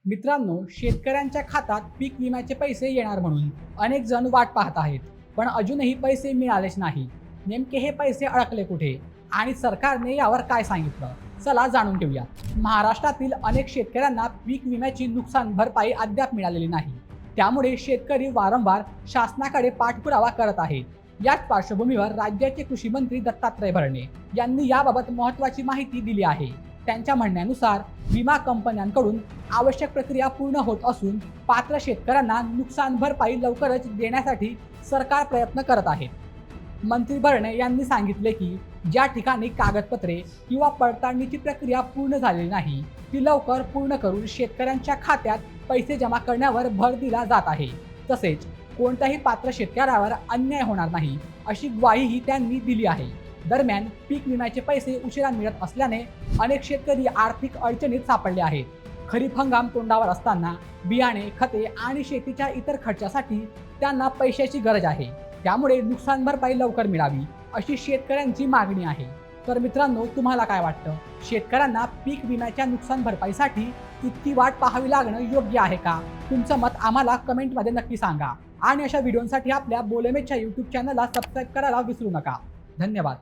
मित्रांनो, शेतकऱ्यांच्या खात्यात पीक विम्याचे पैसे येणार म्हणून अनेक जण वाट पाहत आहेत, पण अजूनही पैसे मिळालेच नाही. नेमके हे पैसे अडकले कुठे आणि सरकारने यावर काय सांगितलं? चला जाणून घेऊया. महाराष्ट्रातील अनेक शेतकऱ्यांना पीक विम्याची नुकसान भरपाई अद्याप मिळालेली नाही. त्यामुळे शेतकरी वारंवार शासनाकडे पाठपुरावा करत आहेत. याच पार्श्वभूमीवर राज्याचे कृषी मंत्री दत्तात्रय भरणे यांनी याबाबत महत्त्वाची माहिती दिली आहे. त्यांच्या म्हणण्यानुसार विमा कंपन्यांकडून आवश्यक प्रक्रिया पूर्ण होत असून पात्र शेतकऱ्यांना नुकसान भरपाई लवकरच देण्यासाठी सरकार प्रयत्न करत आहे. मंत्री भरणे यांनी सांगितले की ज्या ठिकाणी कागदपत्रे किंवा पडताळणीची प्रक्रिया पूर्ण झालेली नाही ती लवकर पूर्ण करून शेतकऱ्यांच्या खात्यात पैसे जमा करण्यावर भर दिला जात आहे. तसेच कोणत्याही पात्र शेतकऱ्यावर अन्याय होणार नाही अशी ग्वाहीही त्यांनी दिली आहे. दरम्यान पीक विम्याचे पैसे उशिरा मिळत असल्याने अनेक शेतकरी आर्थिक अडचणीत सापडले आहेत. खरीप हंगाम तोंडावर असताना बियाणे, खते आणि शेतीच्या इतर खर्चासाठी त्यांना पैशाची गरज आहे. त्यामुळे नुकसान भरपाई लवकर मिळावी अशी शेतकऱ्यांची मागणी आहे. तर मित्रांनो, तुम्हाला काय वाटतं? शेतकऱ्यांना पीक विम्याच्या नुकसान भरपाईसाठी इतकी वाट पाहावी लागणं योग्य आहे का? तुमचं मत आम्हाला कमेंटमध्ये नक्की सांगा आणि अशा व्हिडिओसाठी आपल्या बोलेमेच्या YouTube चॅनलला सबस्क्राईब करायला विसरू नका. धन्यवाद.